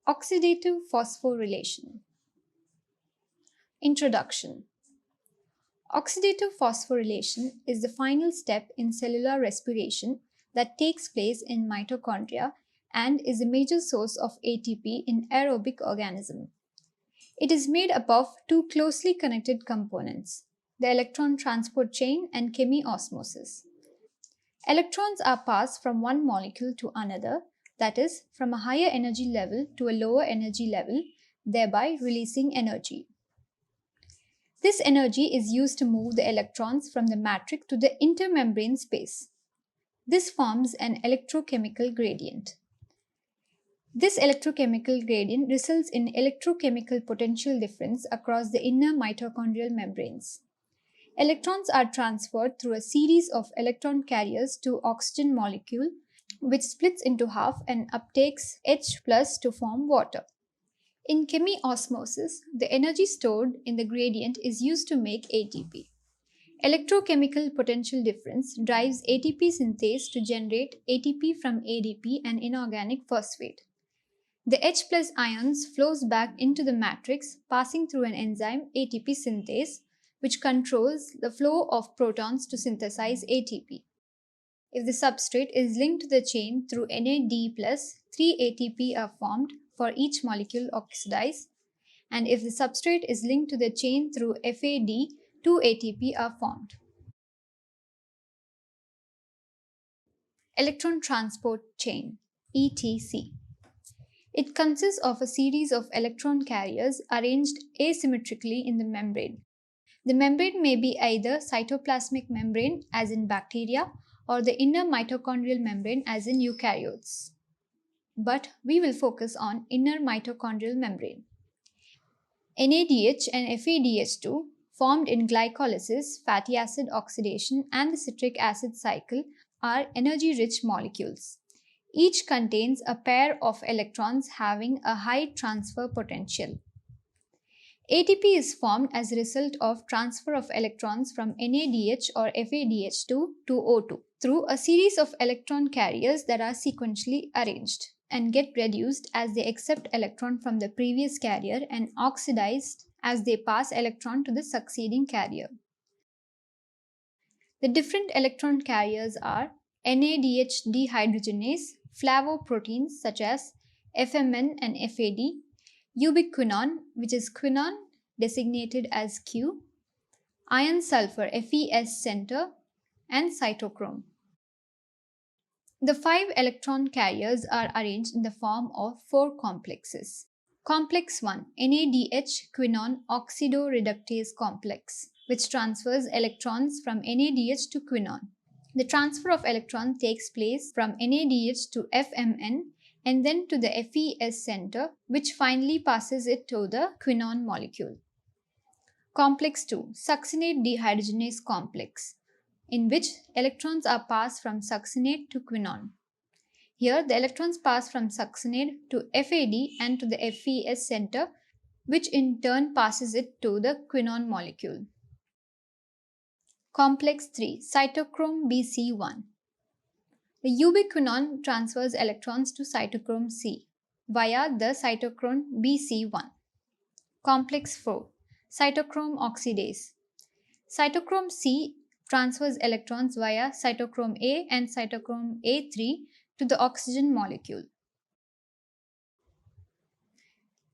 Oxidative phosphorylation. Introduction. Oxidative phosphorylation is the final step in cellular respiration that takes place in mitochondria and is a major source of ATP in aerobic organisms. It is made up of two closely connected components, the electron transport chain and chemiosmosis. Electrons are passed from one molecule to another, that is, from a higher energy level to a lower energy level, thereby releasing energy. This energy is used to move the electrons from the matrix to the intermembrane space. This forms an electrochemical gradient. This electrochemical gradient results in electrochemical potential difference across the inner mitochondrial membranes. Electrons are transferred through a series of electron carriers to oxygen molecule, which splits into half and uptakes H+ to form water. In chemiosmosis, the energy stored in the gradient is used to make ATP. Electrochemical potential difference drives ATP synthase to generate ATP from ADP and inorganic phosphate. The H+ ions flows back into the matrix, passing through an enzyme ATP synthase, which controls the flow of protons to synthesize ATP. If the substrate is linked to the chain through NAD+, 3 ATP are formed for each molecule oxidized, and if the substrate is linked to the chain through FAD, 2 ATP are formed. Electron transport chain, ETC. It consists of a series of electron carriers arranged asymmetrically in the membrane. The membrane may be either cytoplasmic membrane, as in bacteria, or the inner mitochondrial membrane, as in eukaryotes. But we will focus on inner mitochondrial membrane. NADH and FADH2, formed in glycolysis, fatty acid oxidation, and the citric acid cycle, are energy-rich molecules. Each contains a pair of electrons having a high transfer potential. ATP is formed as a result of transfer of electrons from NADH or FADH2 to O2 through a series of electron carriers that are sequentially arranged and get reduced as they accept electron from the previous carrier and oxidized as they pass electron to the succeeding carrier. The different electron carriers are NADH dehydrogenase, flavoproteins such as FMN and FAD, ubiquinone, which is quinone designated as Q, iron sulfur FeS center, and cytochrome. The 5 electron carriers are arranged in the form of 4 complexes. Complex 1, NADH quinone oxidoreductase complex, which transfers electrons from NADH to quinone. The transfer of electron takes place from NADH to FMN and then to the FeS center, which finally passes it to the quinone molecule. Complex 2, succinate dehydrogenase complex, in which electrons are passed from succinate to quinone. Here, the electrons pass from succinate to FAD and to the FeS center, which in turn passes it to the quinone molecule. Complex 3, cytochrome BC1. The ubiquinone transfers electrons to cytochrome C via the cytochrome BC1. Complex 4, cytochrome oxidase. Cytochrome C transfers electrons via cytochrome A and cytochrome A3 to the oxygen molecule.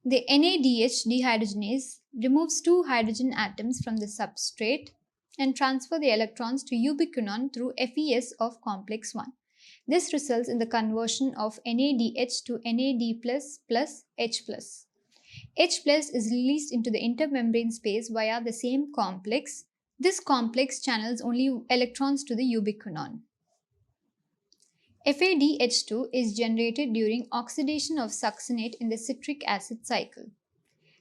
The NADH dehydrogenase removes 2 hydrogen atoms from the substrate and transfer the electrons to ubiquinone through FeS of complex 1. This results in the conversion of NADH to NAD++ H+. H+ is released into the intermembrane space via the same complex. This complex channels only electrons to the ubiquinone. FADH2 is generated during oxidation of succinate in the citric acid cycle.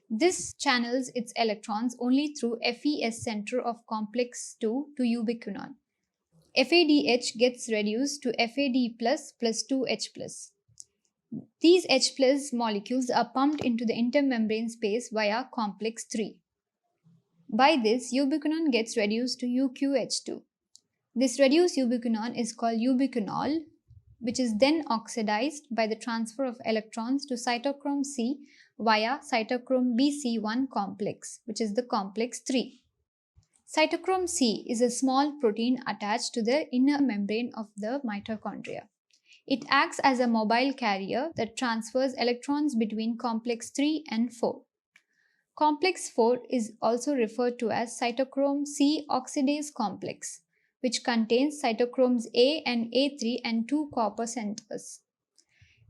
This channels its electrons only through FeS center of complex 2 to ubiquinone. FADH gets reduced to FAD+ plus 2H+. These H+ molecules are pumped into the intermembrane space via complex 3. By this, ubiquinone gets reduced to UQH2. This reduced ubiquinone is called ubiquinol, which is then oxidized by the transfer of electrons to cytochrome C via cytochrome BC1 complex, which is the complex 3. Cytochrome C is a small protein attached to the inner membrane of the mitochondria. It acts as a mobile carrier that transfers electrons between complex 3 and 4. Complex 4 is also referred to as cytochrome C oxidase complex, which contains cytochromes A and A3 and 2 copper centers.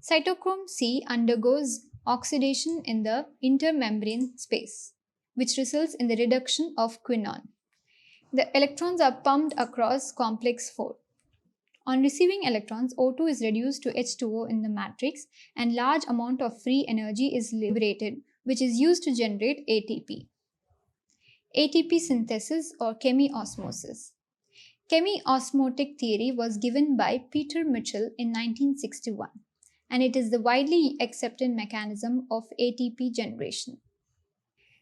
Cytochrome C undergoes oxidation in the intermembrane space, which results in the reduction of quinone. The electrons are pumped across complex 4. On receiving electrons, O2 is reduced to H2O in the matrix and large amount of free energy is liberated, which is used to generate ATP. ATP synthesis or chemiosmosis. Chemiosmotic theory was given by Peter Mitchell in 1961, and it is the widely accepted mechanism of ATP generation.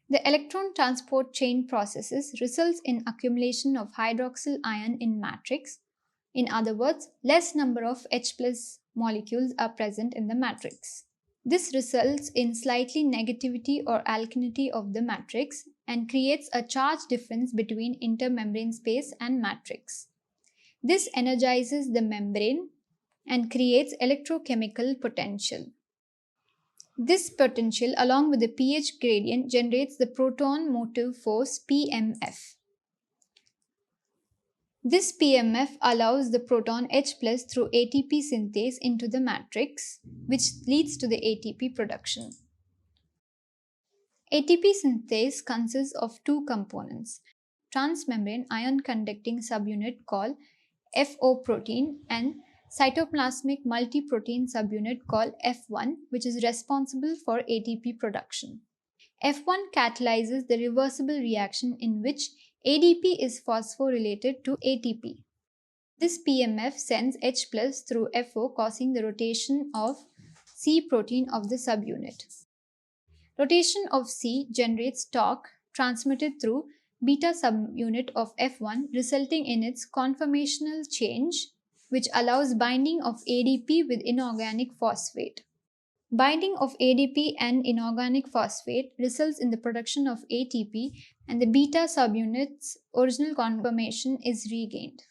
The electron transport chain processes results in accumulation of hydroxyl ion in matrix. In other words, less number of H plus molecules are present in the matrix. This results in slightly negativity or alkalinity of the matrix and creates a charge difference between intermembrane space and matrix. This energizes the membrane and creates electrochemical potential. This potential, along with the pH gradient, generates the proton motive force PMF. This PMF allows the proton H plus through ATP synthase into the matrix, which leads to the ATP production. ATP synthase consists of two components: transmembrane ion conducting subunit called FO protein and cytoplasmic multiprotein subunit called F1, which is responsible for ATP production. F1 catalyzes the reversible reaction in which ADP is phosphorylated to ATP. This PMF sends H plus through FO, causing the rotation of C protein of the subunit. Rotation of C generates torque transmitted through beta subunit of F1, resulting in its conformational change, which allows binding of ADP with inorganic phosphate. Binding of ADP and inorganic phosphate results in the production of ATP, and the beta subunit's original conformation is regained.